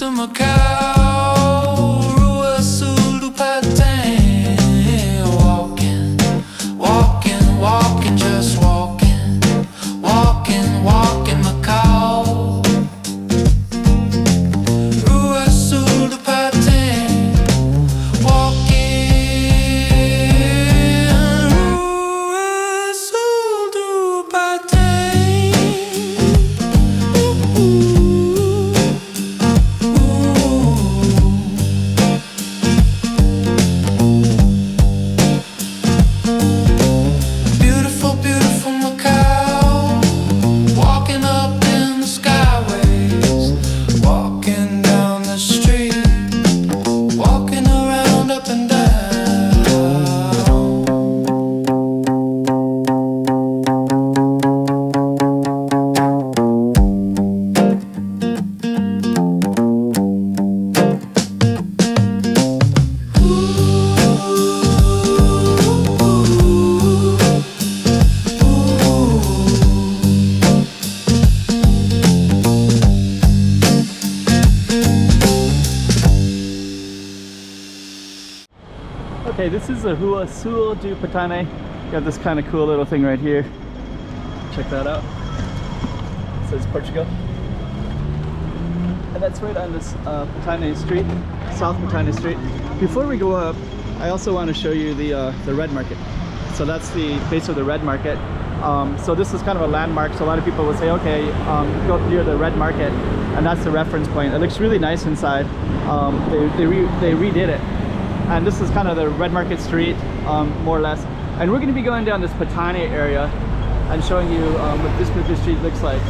to Macau, Rua Sul to Patane. Walking, walking, walking, just walking, walking, walking Macau. Rua Sul to Patane. Walking, Rua Sul to Patane. Beautiful, beautiful Macau. Walking up in the skyways, walking down the street, walking around up and down. Okay, this is the Rua Sul do Patane. Got this kind of cool little thing right here. Check that out. It says Portugal. And that's right on this Patane Street, South Patane Street. Before we go up, I also want to show you the Red Market. So that's the base of the Red Market. So this is kind of a landmark. So a lot of people will say, okay, go up near the Red Market, and that's the reference point. It looks really nice inside. They redid it. And this is kind of the Red Market Street, more or less. And we're going to be going down this Patane area and showing you what this particular street looks like.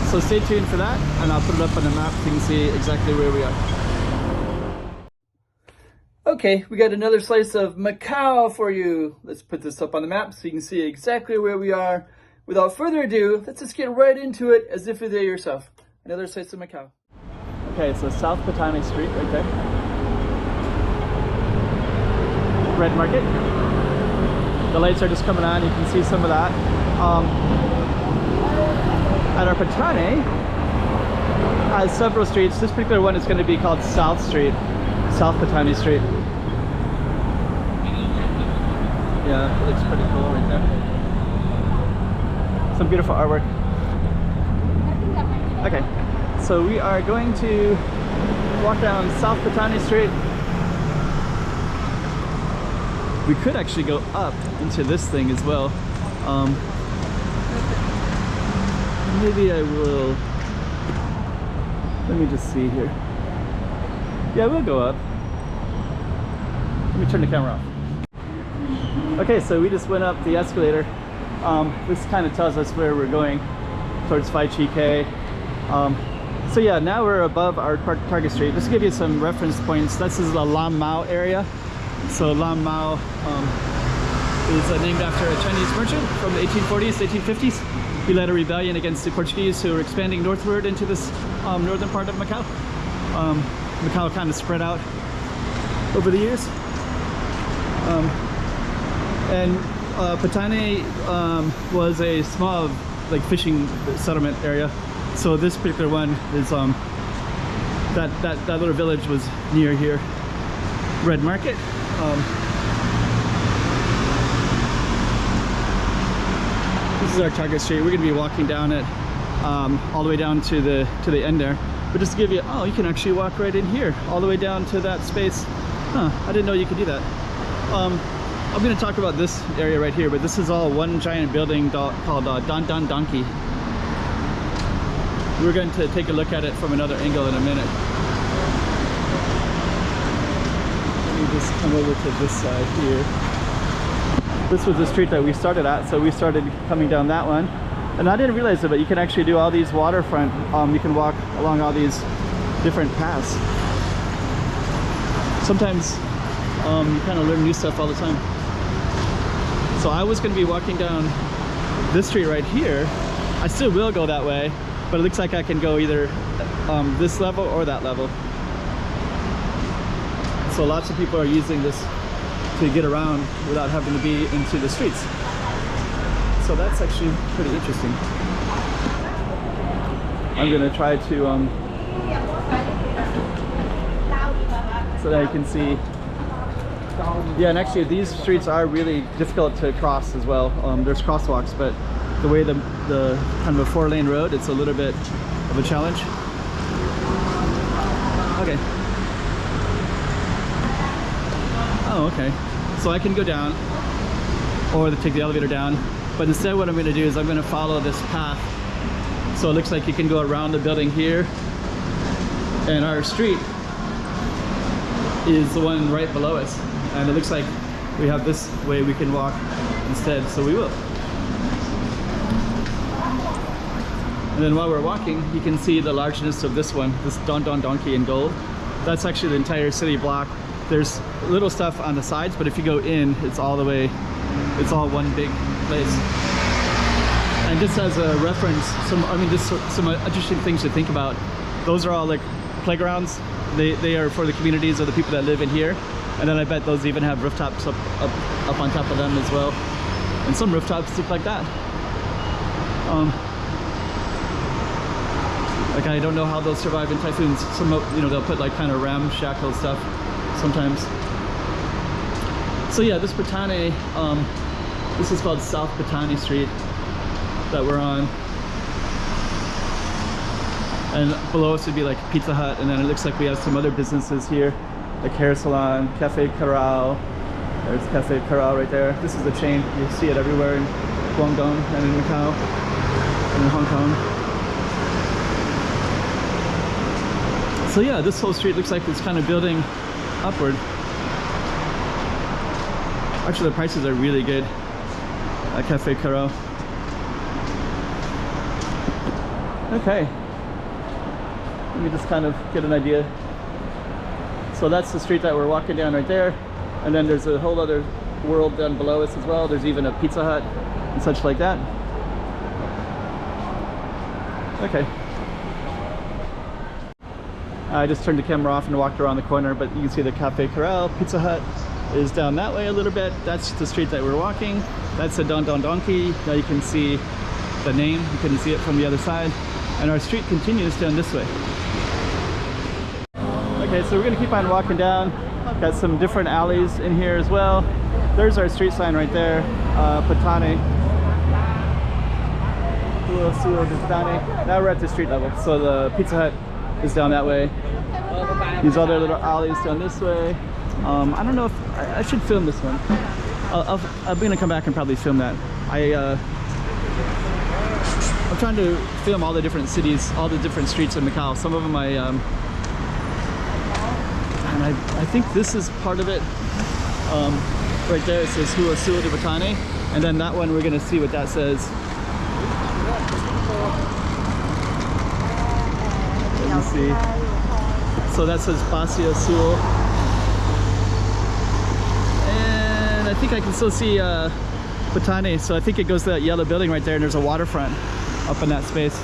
So stay tuned for that, and I'll put it up on the map so you can see exactly where we are. Okay, we got another slice of Macau for you. Let's put this up on the map so you can see exactly where we are. Without further ado, let's just get right into it as if you're there yourself. Another slice of Macau. Okay, so South Patane Street right there. Red Market. The lights are just coming on, you can see some of that. At our Patane has several streets. This particular one is going to be called South Street, South Patane Street. Yeah, it looks pretty cool right there. Some beautiful artwork. Okay, so we are going to walk down South Patane Street. We could actually go up into this thing as well. Maybe I will. Let me just see here. Yeah, we'll go up. Let me turn the camera off. Okay, so we just went up the escalator. This kind of tells us where we're going, towards Phi Chi K. So yeah, now we're above our target street. Just to give you some reference points, this is the Lam Mao area. So Lam Mao is named after a Chinese merchant from the 1840s, 1850s. He led a rebellion against the Portuguese who were expanding northward into this northern part of Macau. Macau kind of spread out over the years. Patane was a small fishing settlement area. So this particular one is that little village was near here. Red Market. This is our target street. We're going to be walking down it all the way down to the end there. But just to give you, oh, you can actually walk right in here all the way down to that space. Huh, I didn't know you could do that. I'm going to talk about this area right here, but this is all one giant building called Don Don Donkey. We're going to take a look at it from another angle in a minute. Just come over to this side here. This was the street that we started at, so we started coming down that one. And I didn't realize it, but you can actually do all these waterfront, you can walk along all these different paths. Sometimes you kind of learn new stuff all the time. So I was going to be walking down this street right here. I still will go that way, but it looks like I can go either this level or that level. So lots of people are using this to get around without having to be into the streets. So that's actually pretty interesting. I'm gonna try to so that you can see. Yeah, and actually these streets are really difficult to cross as well. There's crosswalks, but the way the kind of a 4-lane road, it's a little bit of a challenge. Okay. Oh, okay. So I can go down or take the elevator down, but instead what I'm going to do is I'm going to follow this path. So it looks like you can go around the building here, and our street is the one right below us, and it looks like we have this way we can walk instead, so we will. And then while we're walking, you can see the largeness of this one, this Don Don Donkey in gold. That's actually the entire city block. There's little stuff on the sides, but if you go in, it's all the way, it's all one big place. And just as a reference, some interesting things to think about. Those are all like playgrounds. They are for the communities of the people that live in here. And then I bet those even have rooftops up on top of them as well. And some rooftops look like that. Like I don't know how they'll survive in typhoons. Some, you know, they'll put like kind of ramshackle stuff sometimes. So yeah, this Patane, this is called South Patane Street that we're on. And below us would be like Pizza Hut, and then it looks like we have some other businesses here, like hair salon, Cafe Corral. There's Cafe Corral right there. This is a chain. You see it everywhere in Guangdong and in Macau and in Hong Kong. So yeah, this whole street looks like it's kind of building upward. Actually, the prices are really good at Cafe Corral. Okay, let me just kind of get an idea. So that's the street that we're walking down right there, and then there's a whole other world down below us as well. There's even a Pizza Hut and such like that. Okay, I just turned the camera off and walked around the corner, but you can see the Cafe Corral. Pizza Hut is down that way a little bit. That's the street that we're walking. That's the Don Don Donkey. Now you can see the name. You couldn't see it from the other side. And our street continues down this way. Okay, so we're gonna keep on walking down. Got some different alleys in here as well. There's our street sign right there, Patane. Rua Sul, Patane. Now we're at the street level. So the Pizza Hut is down that way. These other little alleys down this way. I don't know if I should film this one. I'm gonna come back and probably film that. I'm trying to film all the different cities, all the different streets in Macau. Some of them and I think this is part of it. Right there it says Rua Sul de Patane, and then that one we're gonna see what that says. Let me see. So that says Rua Sul, and I think I can still see Patane. So I think it goes to that yellow building right there, and there's a waterfront up in that space.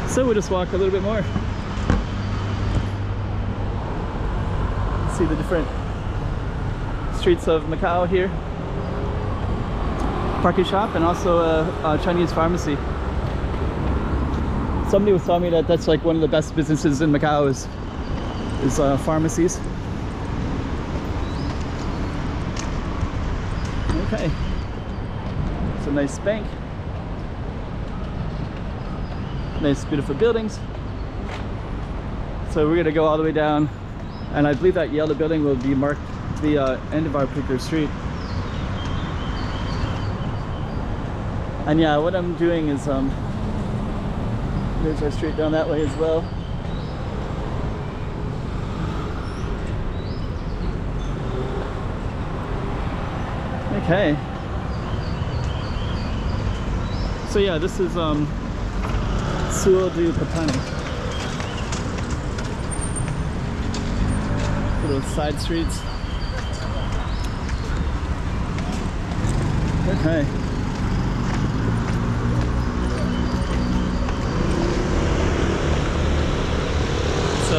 So we'll just walk a little bit more. See the different streets of Macau here. Parking shop, and also a Chinese pharmacy. Somebody was telling me that that's like one of the best businesses in Macau is pharmacies. Okay, it's a nice bank. Nice beautiful buildings. So we're gonna go all the way down, and I believe that yellow building will be marked the end of our particular street. And yeah, what I'm doing is there's our street down that way as well. Okay, so yeah, this is Sul de Patane. Little side streets. Okay. So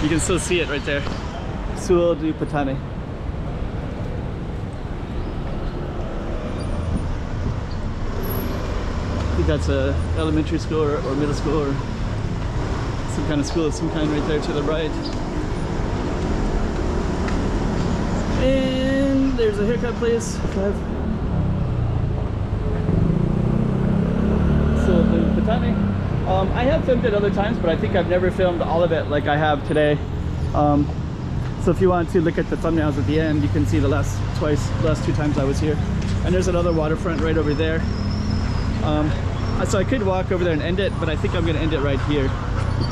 you can still see it right there. Sul de Patane. I think that's a elementary school or middle school or some kind of school of some kind right there to the right. And there's a haircut place. So the Patane. I have filmed it other times, but I think I've never filmed all of it like I have today. So if you want to look at the thumbnails at the end, you can see the last 2 times I was here. And there's another waterfront right over there. So I could walk over there and end it, but I think I'm gonna end it right here.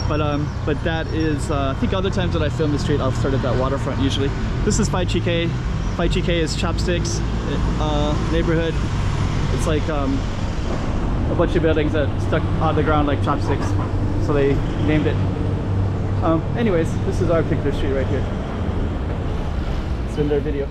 But that is, I think other times that I film the street, I'll start at that waterfront usually. This is Phai Chi Kay. Phai Chi Kay is chopsticks neighborhood. It's like a bunch of buildings that stuck on the ground like chopsticks, so they named it. Anyways, this is our picture street right here. It's in their video.